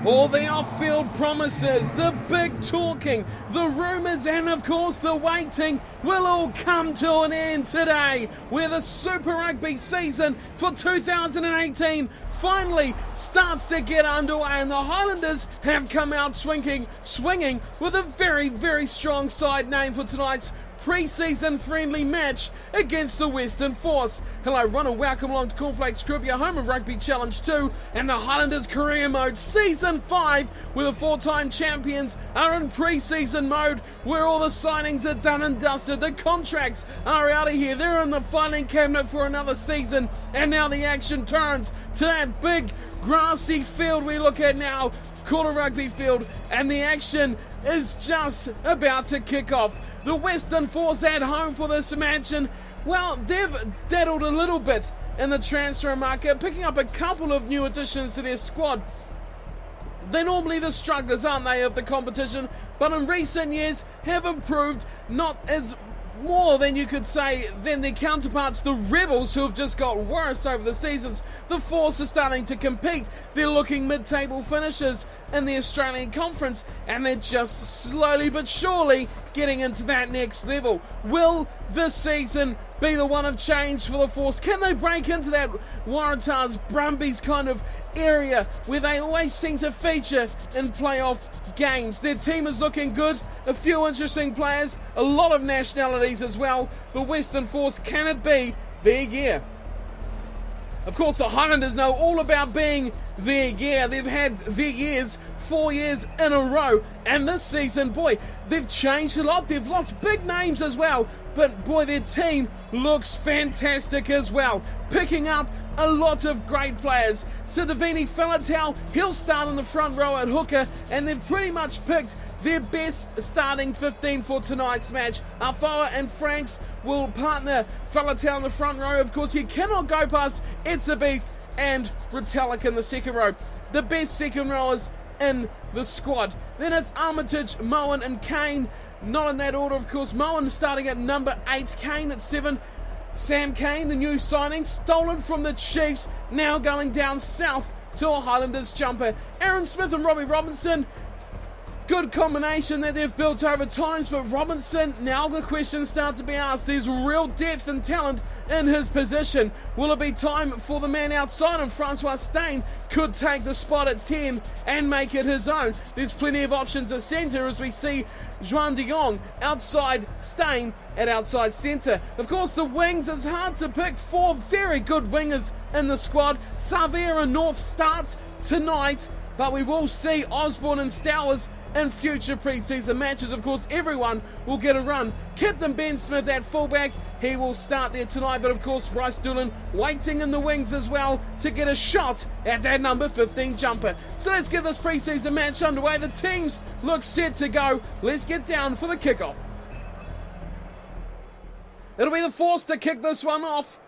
All the off-field promises, the big talking, the rumours and of course the waiting will all come to an end today, where the Super Rugby season for 2018 finally starts to get underway, and the Highlanders have come out swinging with a very, very strong side name for tonight's pre-season friendly match against the Western Force. Hello, Ronald, welcome along to Cornflakes Group, your home of Rugby Challenge 2 and the Highlanders Career Mode Season 5, where the four-time champions are in pre-season mode, where all the signings are done and dusted, the contracts are out of here, they're in the filing cabinet for another season, and now the action turns to that big grassy field we look at now, called a rugby field, and the action is just about to kick off. The Western Force at home for this match, and well, they've daddled a little bit in the transfer market, picking up a couple of new additions to their squad. They're normally the strugglers, aren't they, of the competition, but in recent years have improved, not as more than you could say than their counterparts, the Rebels, who have just got worse over the seasons. The Force are starting to compete. They're looking mid-table finishers in the Australian Conference, and they're just slowly but surely getting into that next level. Will this season be the one of change for the Force? Can they break into that Waratahs, Brumbies kind of area where they always seem to feature in playoff games? Their team is looking good, a few interesting players, a lot of nationalities as well. The Western Force, can it be their year? Of course, the Highlanders know all about being their year. They've had their years 4 years in a row, and this season, boy, they've changed a lot. They've lost big names as well, but boy, their team looks fantastic as well, picking up a lot of great players. Sidavini Faletau, he'll start in the front row at hooker, and they've pretty much picked their best starting 15 for tonight's match. Alfoa and Franks will partner Faletau in the front row. Of course, you cannot go past S.5 and Retallick in the second row. The best second rowers in the squad. Then it's Armitage, Moen and Kane. Not in that order, of course. Moen starting at number 8, Kane at 7. Sam Kane, the new signing, stolen from the Chiefs, now going down south to a Highlanders jumper. Aaron Smith and Robbie Robinson, good combination that they've built over times, but Robinson, now the questions start to be asked. There's real depth and talent in his position. Will it be time for the man outside? And Francois Steyn could take the spot at 10 and make it his own. There's plenty of options at centre as we see Juan de Jong outside, Steyn at outside centre. Of course, the wings is hard to pick. 4 very good wingers in the squad. Savia and North start tonight, but we will see Osborne and Stowers in future pre-season matches. Of course, everyone will get a run. Captain Ben Smith at fullback, he will start there tonight, but of course Bryce Doolan waiting in the wings as well to get a shot at that number 15 jumper. So let's get this pre-season match underway. The teams look set to go. Let's get down for the kickoff. It'll be the Force to kick this one off.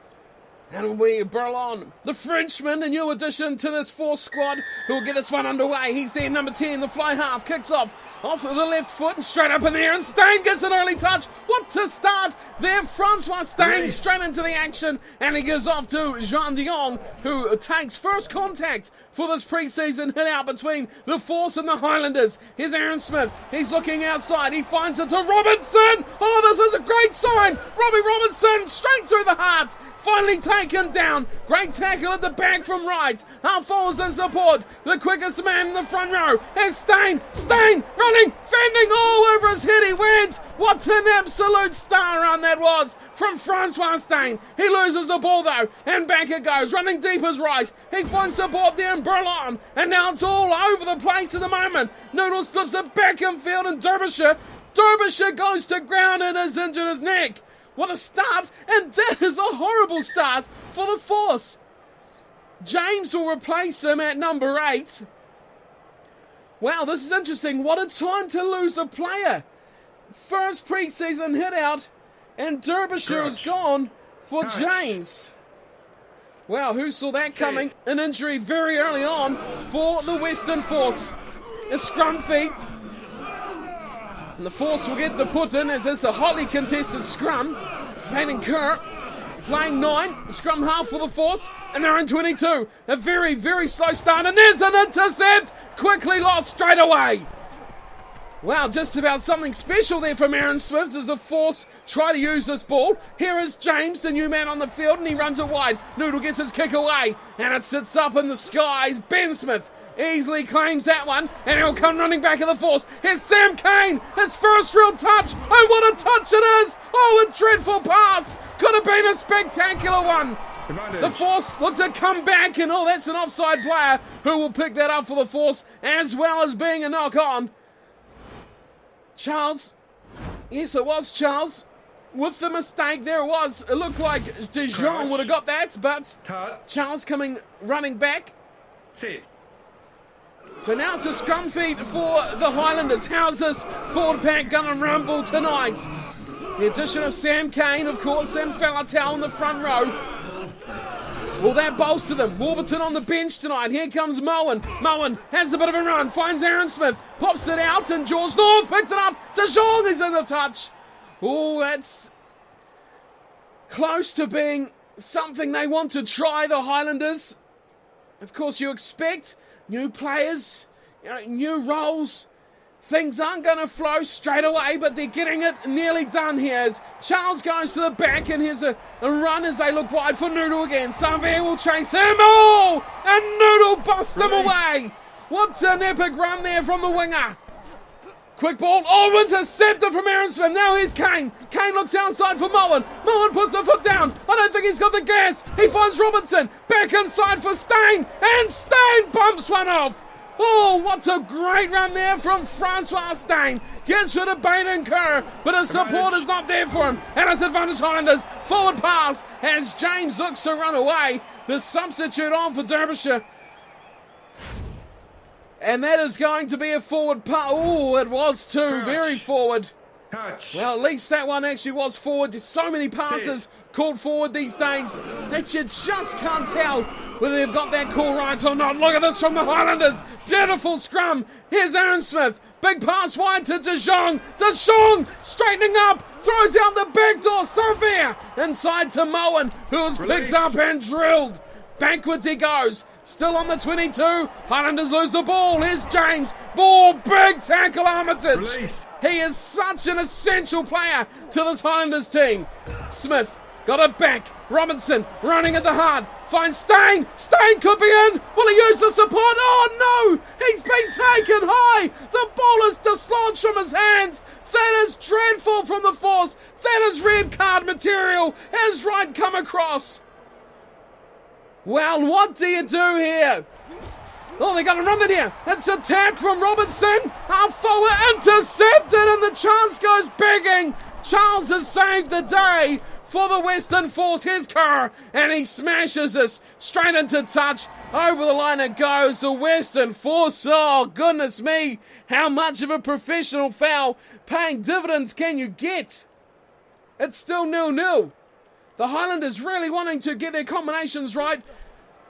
And it'll be Berlon, the Frenchman, a new addition to this Force squad, who will get this one underway. He's there, number 10, the fly half, kicks off of the left foot and straight up in the air, and Steyn gets an early touch. What to start there, Francois Steyn straight into the action, and he goes off to Jean de Jong, who takes first contact for this pre-season hit out between the Force and the Highlanders. Here's Aaron Smith, he's looking outside, he finds it to Robinson. Oh, this is a great sign. Robbie Robinson straight through the heart, finally taken down. Great tackle at the back from right. Alfoa's in support. The quickest man in the front row is Steyn. Steyn running, fending all over his head. He went. What an absolute star run that was from Francois Steyn. He loses the ball though, and back it goes. Running deep as right. He finds support there in Berlon, and now it's all over the place at the moment. Noodle slips it back in field, and Derbyshire goes to ground and has injured his neck. What a start, and that is a horrible start for the Force. James will replace him at number 8. Wow, this is interesting. What a time to lose a player. First pre-season hit out, and Derbyshire is gone for James. Wow, who saw that coming? An injury very early on for the Western Force. A scrum feed. And the Force will get the put in as it's a hotly contested scrum. Payton Kerr playing 9, scrum half for the Force, and they're in 22. A very, very slow start, and there's an intercept, quickly lost straight away. Wow, just about something special there from Aaron Smith as the Force try to use this ball. Here is James, the new man on the field, and he runs it wide. Noodle gets his kick away, and it sits up in the skies. Ben Smith easily claims that one, and he'll come running back at the Force. Here's Sam Cane, his first real touch. Oh, what a touch it is! Oh, a dreadful pass. Could have been a spectacular one. The Force look to come back, and that's an offside player who will pick that up for the Force, as well as being a knock-on. Charles, yes it was Charles, with the mistake there it was. It looked like De Jong would have got that, but Charles coming running back. Sit. So now it's a scrum feed for the Highlanders. How's this forward pack gonna rumble tonight? The addition of Sam Cane, of course, and Falatau in the front row. Will that bolster them? Warburton on the bench tonight. Here comes Moen. Moen has a bit of a run, finds Aaron Smith, pops it out, and George North picks it up. De Jong is in the touch. Oh, that's close to being something they want to try, the Highlanders. Of course, you expect new players, new roles. Things aren't going to flow straight away, but they're getting it nearly done here as Charles goes to the back, and here's a run as they look wide for Noodle again. Savia will chase him. Oh! And Noodle busts him away. What's an epic run there from the winger. Quick ball. Oh, intercepted from Aaron Smith. Now here's Cane. Cane looks outside for Moen. Moen puts a foot down. I don't think he's got the gas. He finds Robertson. Back inside for Stein. And Stein bumps one off. Oh, what a great run there from Francois Stein. Gets rid of Bain and Kerr, but his support is not there for him. And it's advantage Highlanders. Forward pass as James looks to run away. The substitute on for Derbyshire. And that is going to be a forward pass. Oh, it was too. Very forward. Well, at least that one actually was forward. There's so many passes called forward these days that you just can't tell whether they've got that call right or not. Look at this from the Highlanders. Beautiful scrum. Here's Aaron Smith. Big pass wide to De Jong. De Jong straightening up. Throws out the back door. Savia inside to Moen, who was picked up and drilled. Backwards he goes. Still on the 22. Highlanders lose the ball. Here's James. Ball. Big tackle, Armitage. He is such an essential player to this Highlanders team. Smith got it back. Robinson running at the heart. Finds Stein. Stein could be in. Will he use the support? Oh no! He's been taken high. The ball is dislodged from his hands. That is dreadful from the Force. That is red card material. As right come across. Well, what do you do here? Oh, they got to run it here. It's a tap from Robertson. Our forward intercepted, and the chance goes begging. Charles has saved the day for the Western Force. Here's Kerr, and he smashes this straight into touch. Over the line it goes. The Western Force. Oh, goodness me. How much of a professional foul paying dividends can you get? It's still 0-0. The Highlanders really wanting to get their combinations right.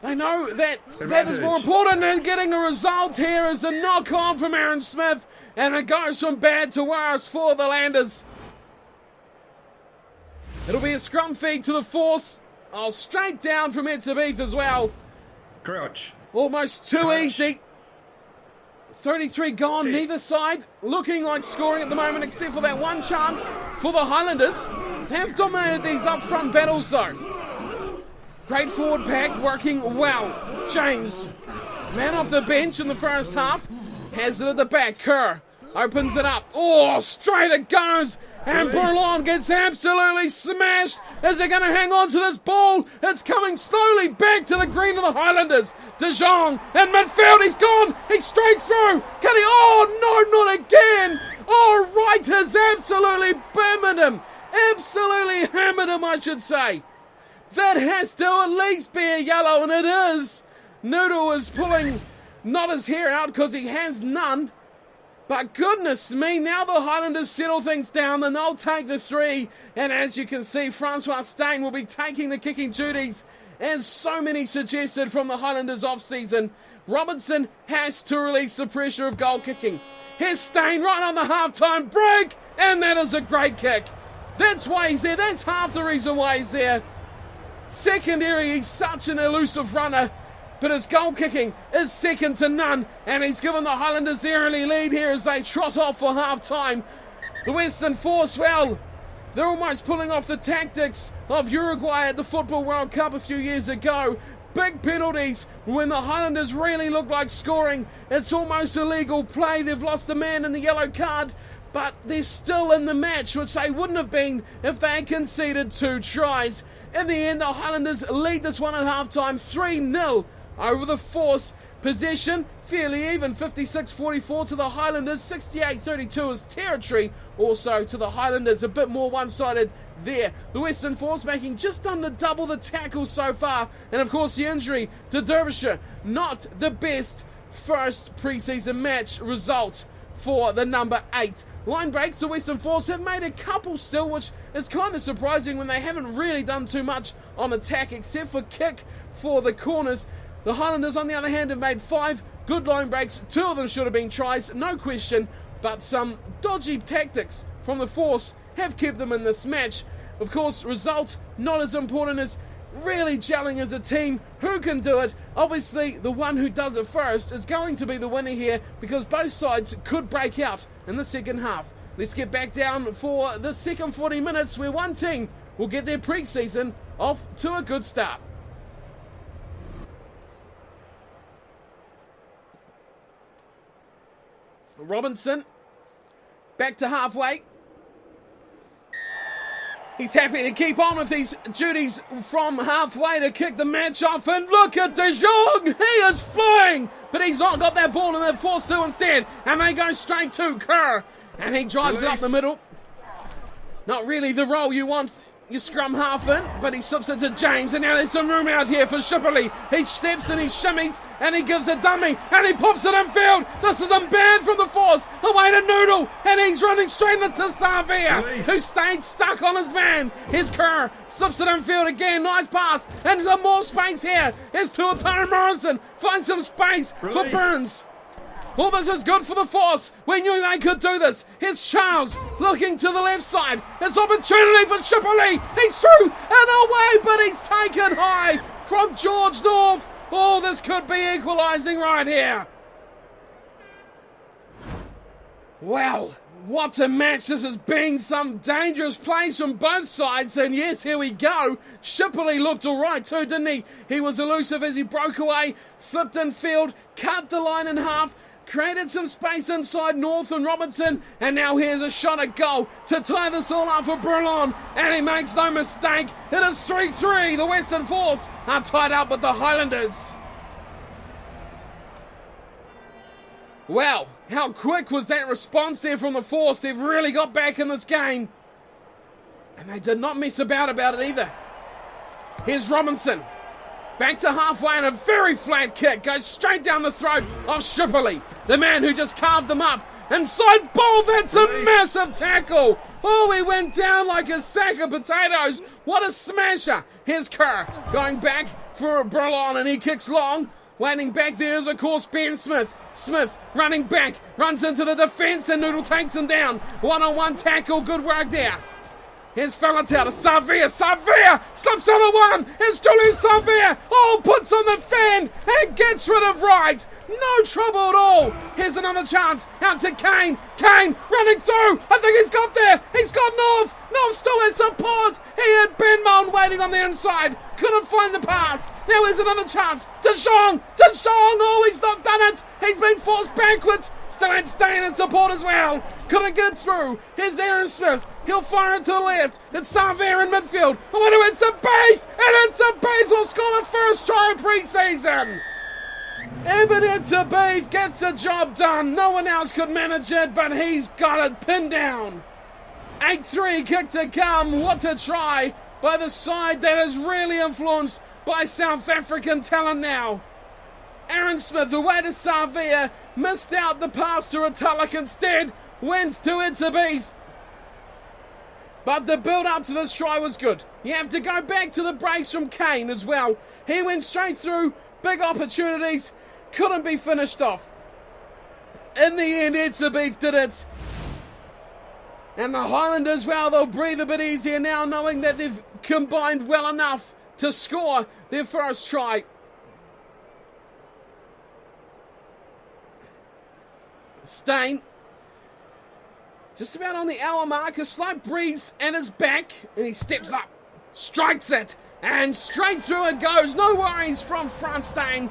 They know that that is more important than getting a result here as a knock-on from Aaron Smith. And it goes from bad to worse for the Landers. It'll be a scrum feed to the Force. Oh, straight down from Ep.3 as well. Crouch. Almost too easy. 33 gone, neither side looking like scoring at the moment, except for that one chance for the Highlanders. They have dominated these up-front battles, though. Great forward pack working well. James, man off the bench in the first half, has it at the back. Kerr opens it up. Oh, straight it goes. And Bourlon gets absolutely smashed. Is he going to hang on to this ball? It's coming slowly back to the green of the Highlanders. De Jong in midfield. He's gone. He's straight through. Can he? Oh, no, not again. Oh, Wright has absolutely hammered him. Absolutely hammered him, I should say. That has to at least be a yellow, and it is. Noodle is pulling not his hair out because he has none. But goodness me, now the Highlanders settle things down, and they'll take the 3. And as you can see, Francois Stein will be taking the kicking duties, as so many suggested from the Highlanders off-season. Robinson has to release the pressure of goal kicking. Here's Stein right on the half-time break, and that is a great kick. That's why he's there. That's half the reason why he's there. Secondary, he's such an elusive runner, but his goal kicking is second to none, and he's given the Highlanders the early lead here as they trot off for half-time. The Western Force, well, they're almost pulling off the tactics of Uruguay at the Football World Cup a few years ago. Big penalties when the Highlanders really look like scoring. It's almost illegal play. They've lost a man in the yellow card, but they're still in the match, which they wouldn't have been if they had conceded 2 tries. In the end, the Highlanders lead this one at halftime 3-0 over the Force. Possession, fairly even, 56-44 to the Highlanders, 68-32 is territory also to the Highlanders, a bit more one-sided there. The Western Force making just under double the tackles so far, and of course the injury to Derbyshire, not the best first pre-season match result for the number 8. Line breaks, the Western Force have made a couple still, which is kind of surprising when they haven't really done too much on attack except for kick for the corners. The Highlanders, on the other hand, have made 5 good line breaks. 2 of them should have been tries, no question, but some dodgy tactics from the Force have kept them in this match. Of course, result not as important as really gelling as a team. Who can do it? Obviously, the one who does it first is going to be the winner here because both sides could break out in the second half. Let's get back down for the second 40 minutes where one team will get their pre-season off to a good start. Robinson, back to halfway. He's happy to keep on with these duties from halfway to kick the match off. And look at De Jong. He is flying. But he's not got that ball and they're forced to instead. And they go straight to Kerr. And he drives it up the middle. Not really the role you want your scrum half in, but he slips it to James, and now there's some room out here for Shipley. He steps and he shimmies, and he gives a dummy, and he pops it in field. This is unbanned from the Force, away to Noodle, and he's running straight into Savia, who stayed stuck on his man. Here's Kerr, slips it in field again, nice pass, and some more space here. Here's Tuatara Morrison, finds some space for Burns. Well, this is good for the Force. We knew they could do this. Here's Charles looking to the left side. It's opportunity for Shipley. He's through and away, but he's taken high from George North. Oh, this could be equalising right here. Well, what a match this has been. Some dangerous plays from both sides. And yes, here we go. Shipley looked all right too, didn't he? He was elusive as he broke away, slipped in field, cut the line in half, created some space inside North and Robinson, and now here's a shot at goal to tie this all up for Burlon, and he makes no mistake. It is 3-3. The Western Force are tied up with the Highlanders. Well, how quick was that response there from the Force? They've really got back in this game, and they did not mess about it either. Here's Robinson. Back to halfway and a very flat kick goes straight down the throat of Shipley, the man who just carved them up. Inside ball, that's a massive tackle. Oh, he went down like a sack of potatoes. What a smasher. Here's Kerr going back for Burlon, and he kicks long. Waiting back there is, of course, Ben Smith. Smith running back, runs into the defence, and Noodle takes him down. One-on-one tackle, good work there. Here's Falatau to Savia. Savia slips on a one. Here's Julian Savia. Oh, puts on the fan and gets rid of Wright. No trouble at all. Here's another chance. Out to Kane. Kane running through. I think he's got there. He's got North. North still has support. He had Ben Mound waiting on the inside. Couldn't find the pass. Now here's another chance. De Jong. Oh, he's not done it. He's been forced backwards. Still had Stain in support as well. Couldn't get through. Here's Aaron Smith. He'll fire it to the left. It's Sarver in midfield. I wonder it's a Beef. And it's a Beef will score the first try of pre-season. It's a Beef gets the job done. No one else could manage it, but he's got it pinned down. 8-3 kick to come. What a try by the side that is really influenced by South African talent now. Aaron Smith away to Sarvia, missed out the pass to Retallick, instead went to It's a Beef. But the build up to this try was good. You have to go back to the breaks from Kane as well. He went straight through, big opportunities, couldn't be finished off. In the end, It's a Beef did it. And the Highlanders, well, they'll breathe a bit easier now knowing that they've combined well enough to score their first try. Steyn, just about on the hour mark, a slight breeze and is back, and he steps up, strikes it, and straight through it goes. No worries from Frans Steyn.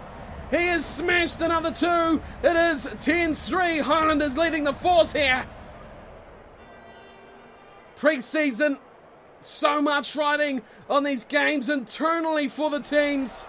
He has smashed another two. It is 10-3, Highlanders leading the force here. Pre-season, so much riding on these games internally for the teams.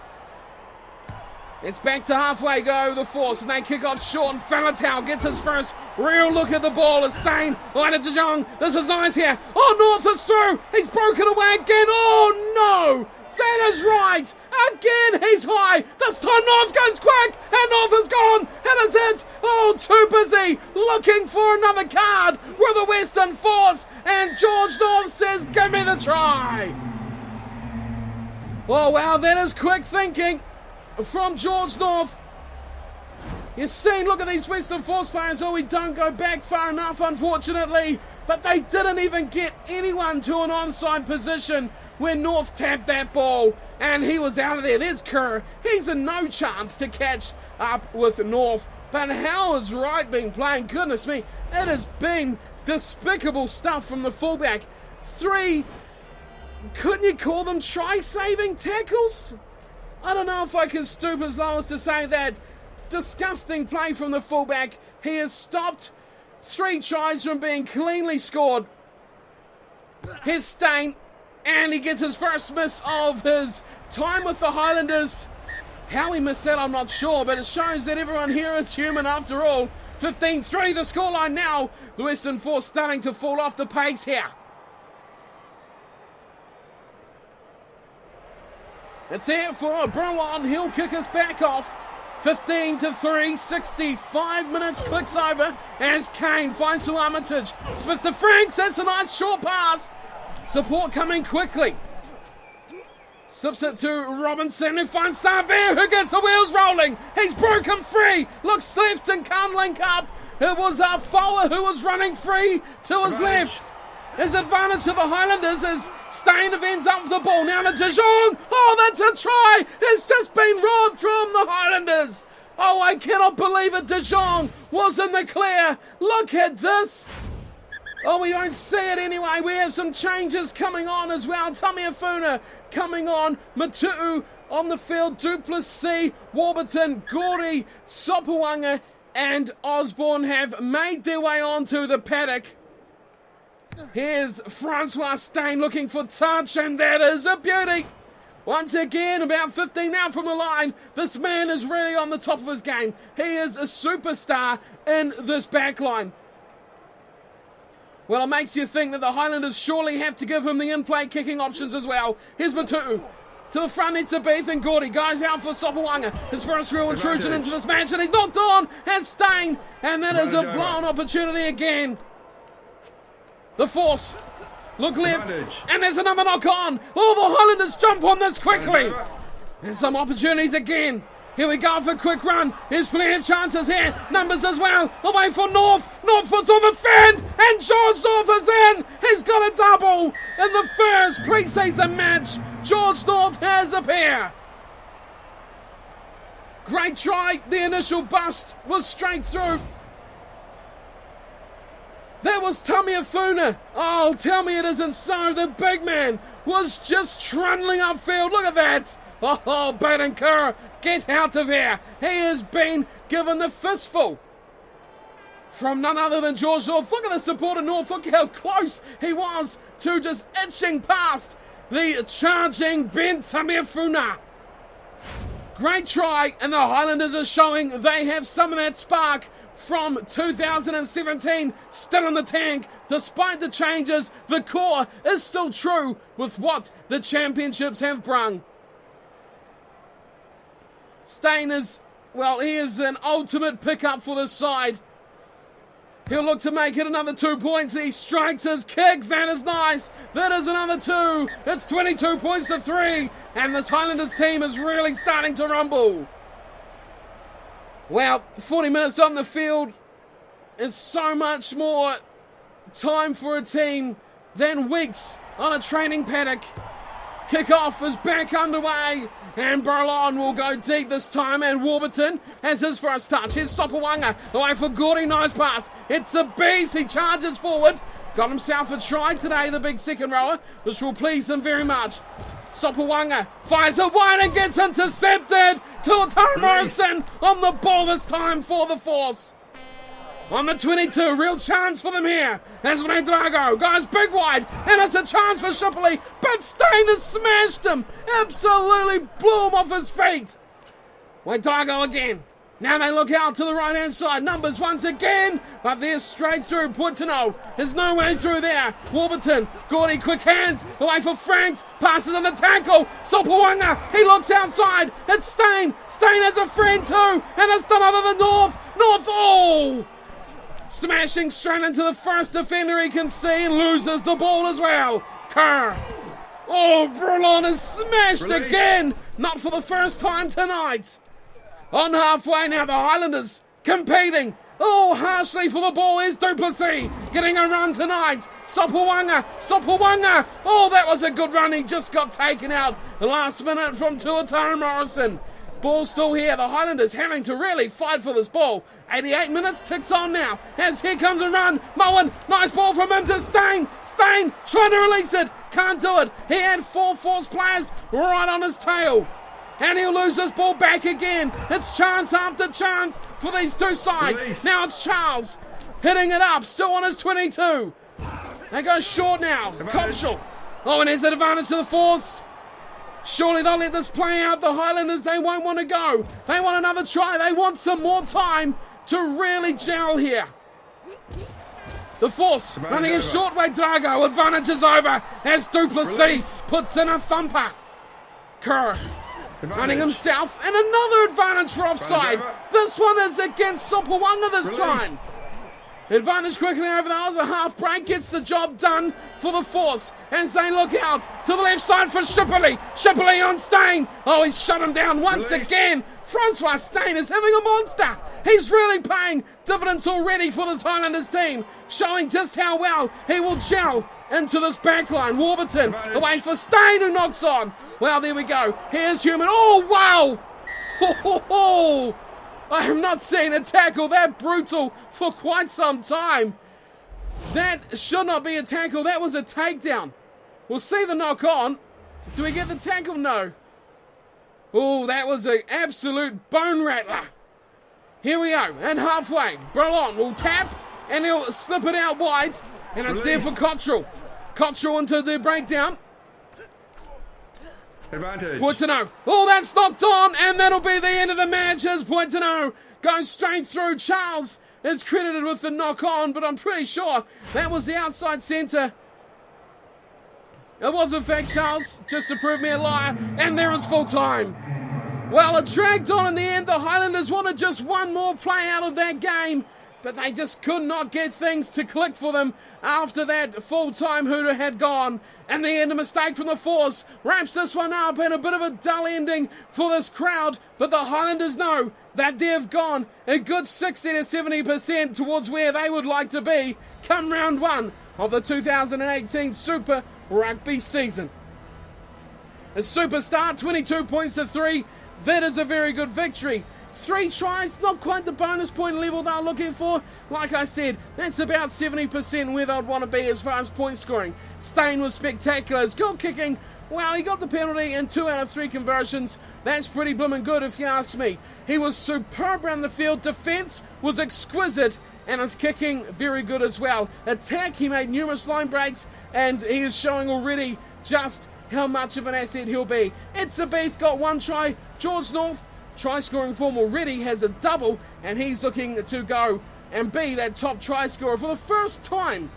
It's back to halfway go, the force, and they kick off short, and Falatau gets his first real look at the ball. It's Steyn, right at De Jong. This is nice here. Oh, North is through. He's broken away again. Oh, no. That is right. Again, he's high. This time North goes quick, and North is gone. And is it? Oh, too busy looking for another card with the Western Force. And George North says, give me the try. Oh, wow, that is quick thinking from George North. You're seeing, look at these Western Force players. Oh, we don't go back far enough, unfortunately. But they didn't even get anyone to an onside position when North tapped that ball. And he was out of there. There's Kerr. He's in no chance to catch up with North. But how has Wright been playing? Goodness me. It has been despicable stuff from the fullback. 3, couldn't you call them try-saving tackles? I don't know if I can stoop as low as to say that. Disgusting play from the fullback. He has stopped 3 tries from being cleanly scored. Here's Steyn, and he gets his first miss of his time with the Highlanders. How he missed that, I'm not sure, but it shows that everyone here is human after all. 15-3 the scoreline now. The Western Force starting to fall off the pace here. It's here for Berlon. He'll kick us back off. 15-3, 65 minutes clicks over as Kane finds to Armitage. Smith to Franks, that's a nice short pass. Support coming quickly. Slips it to Robinson, who finds Savere, who gets the wheels rolling. He's broken free, looks left and can't link up. It was Foa who was running free to his left. His advantage to the Highlanders as Steyn ends up with the ball. Now to De Jong. Oh, that's a try. It's just been robbed from the Highlanders. Oh, I cannot believe it. De Jong was in the clear. Look at this. Oh, we don't see it anyway. We have some changes coming on as well. Tamiafuna coming on. Matu'u on the field. Duplessis, Warburton, Gordy, Sopawanga and Osborne have made their way onto the paddock. Here's Francois Steyn looking for touch, and that is a beauty. Once again, about 15 now from the line. This man is really on the top of his game. He is a superstar in this back line. Well, it makes you think that the Highlanders surely have to give him the in-play kicking options as well. Here's Matu'u. To the front, it's a Beath, and Gordy goes out for Sopawanga. His first real intrusion into this match, and he's knocked on. Has Steyn, and that is a blown opportunity again. The Force look left, and there's another knock on. Oh, the Highlanders jump on this quickly. And some opportunities again. Here we go for a quick run. There's plenty of chances here. Numbers as well. Away for North. Northwood's on the fend, and George North is in. He's got a double in the first pre-season match. George North has a pair. Great try. The initial bust was straight through. That was Tamiafuna. Oh, tell me it isn't so. The big man was just trundling upfield. Look at that. Oh, Baden Kerr, get out of here. He has been given the fistful from none other than George North. Look at the support of North. Look how close he was to just itching past the charging Ben Tamiafuna. Great try, and the Highlanders are showing they have some of that spark from 2017 still in the tank. Despite the changes, the core is still true with what the championships have brung. Steyn is, well, he is an ultimate pickup for this side. He'll look to make it another 2 points. He strikes his kick. That is nice. That is another 2. It's 22 points to 3. And this Highlanders team is really starting to rumble. Well, 40 minutes on the field is so much more time for a team than weeks on a training paddock. Kick-off is back underway. And Burlon will go deep this time, and Warburton has his first touch. Here's Sopawanga, away for Gordy, nice pass. It's a beast, he charges forward. Got himself a try today, the big second rower, which will please him very much. Sopawanga fires it wide and gets intercepted. Tuatara Morrison on the ball this time for the Force. On the 22, real chance for them here. As Drago goes big wide, and it's a chance for Shipley, but Stein has smashed him. Absolutely blew him off his feet. Drago again. Now they look out to the right-hand side. Numbers once again, but they're straight through. Portino, there's no way through there. Warburton, Gordy, quick hands, away for Franks, passes on the tackle. Sopawanga, he looks outside. It's Stein. Stein has a friend too, and it's none other than North. Oh! Smashing straight into the first defender he can see and loses the ball as well. Kerr. Oh, Burlon is smashed again. Not for the first time tonight. On halfway now, the Highlanders competing. Oh, harshly for the ball is Duplessis getting a run tonight. Sopawanga. Oh, that was a good run. He just got taken out the last minute from Tuatara Morrison. Ball still here. The Highlanders having to really fight for this ball. 88 minutes ticks on now. As here comes a run. Moen, nice ball from him to Stein. Stein trying to release it. Can't do it. He had 4 Force players right on his tail. And he'll lose this ball back again. It's chance after chance for these two sides. Now it's Charles hitting it up. Still on his 22. They go short now. Copshall. Oh, and there's an advantage to the Force. Surely they'll let this play out. The Highlanders, they won't want to go. They want another try. They want some more time to really gel here. The Force running a short way. Drago. Advantage is over as Duplessis puts in a thumper. Kerr running himself, and another advantage for offside. This one is against Sopawanga this time. Advantage quickly over there as a half break gets the job done for the Force as they look out to the left side for Shipley. Shipley on Stein. Oh, he's shut him down once again. Francois Stein is having a monster. He's really paying dividends already for this Highlanders team, showing just how well he will gel into this backline. Warburton away for Stein, who knocks on. Well, there we go. Here's Human. Oh, wow. I have not seen a tackle that brutal for quite some time. That should not be a tackle. That was a takedown. We'll see the knock on. Do we get the tackle? No. Oh, that was an absolute bone rattler. Here we go. And halfway, Burlon will tap and he'll slip it out wide. And it's there for Cottrell. Cottrell into the breakdown. Advantage. Portino. Oh, that's knocked on, and that'll be the end of the match as Portino goes straight through. Charles is credited with the knock on, but I'm pretty sure that was the outside centre. It was in fact Charles, just to prove me a liar, and there is full time. Well, it dragged on in the end. The Highlanders wanted just one more play out of that game, but they just could not get things to click for them after that full-time hooter had gone. And the end, a mistake from the Force wraps this one up, and a bit of a dull ending for this crowd. But the Highlanders know that they've gone a good 60 to 70% towards where they would like to be come round 1 of the 2018 Super Rugby season. A super start, 22 points to 3. That is a very good victory. 3 tries, not quite the bonus point level they're looking for. Like I said, that's about 70% where they'd want to be as far as point scoring. Stein was spectacular. His goal kicking, well, he got the penalty in 2 out of 3 conversions. That's pretty blooming good if you ask me. He was superb around the field. Defence was exquisite, and his kicking very good as well. Attack, he made numerous line breaks, and he is showing already just how much of an asset he'll be. Ep.3 got 1 try. George North, try-scoring form already, has a double, and he's looking to go and be that top try scorer for the first time.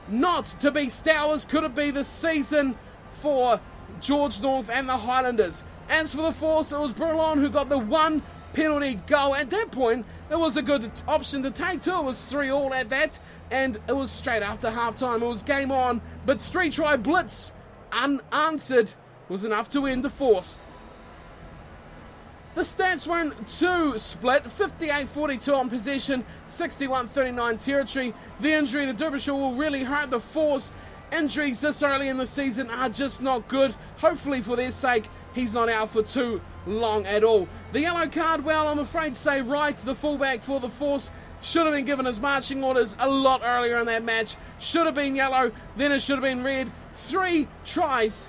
Not to be Stowers, could it be this season for George North and the Highlanders? As for the Force, it was Burlon who got the 1 penalty goal. At that point, it was a good option to take too. It was 3-3 at that, and it was straight after halftime. It was game on, but 3-try blitz unanswered was enough to end the Force. The stats were in 2 split, 58-42 on possession, 61-39 territory. The injury to Derbyshire will really hurt the Force Injuries this early in the season are just not good. Hopefully for their sake, he's not out for too long at all. The yellow card, well, I'm afraid to say Wright, the fullback for the Force, should have been given his marching orders a lot earlier in that match. Should have been yellow, then it should have been red. 3 tries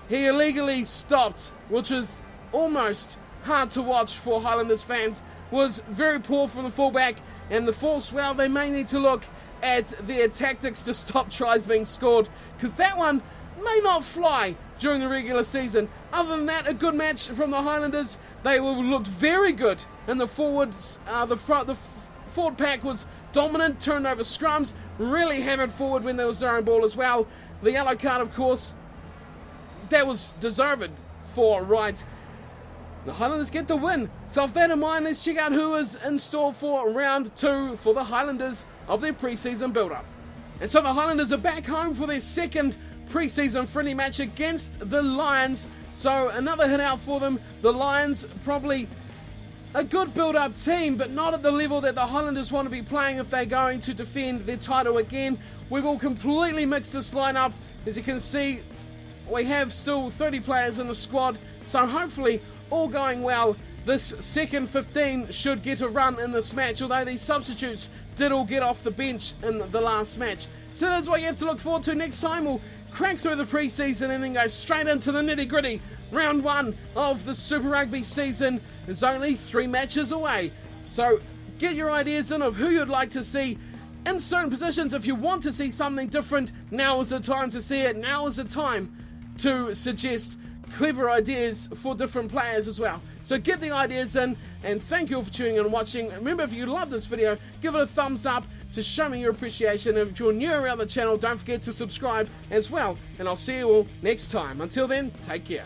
he illegally stopped, which is almost hard to watch for Highlanders fans. Was very poor from the fullback, and the Force, well, they may need to look at their tactics to stop tries being scored, because that one may not fly during the regular season. Other than that, a good match from the Highlanders. They looked very good in the forwards. The forward pack was dominant, turned over scrums, really hammered forward when there was their own ball as well. The yellow card, of course, that was deserved for Wright. The Highlanders get the win. So with that in mind, let's check out who is in store for round 2 for the Highlanders of their pre-season build-up. And so the Highlanders are back home for their second pre-season friendly match against the Lions. So another hit out for them. The Lions, probably a good build-up team, but not at the level that the Highlanders want to be playing if they're going to defend their title again. We will completely mix this lineup. As you can see, we have still 30 players in the squad, so hopefully, all going well, this second 15 should get a run in this match, although these substitutes did all get off the bench in the last match. So that's what you have to look forward to next time. We'll crank through the pre-season and then go straight into the nitty-gritty. Round 1 of the Super Rugby season is only 3 matches away. So get your ideas in of who you'd like to see in certain positions. If you want to see something different, now is the time to see it. Now is the time to suggest clever ideas for different players as well. So get the ideas in, and thank you all for tuning in and watching. Remember, if you love this video, give it a thumbs up to show me your appreciation. If you're new around the channel, don't forget to subscribe as well, and I'll see you all next time. Until then, take care.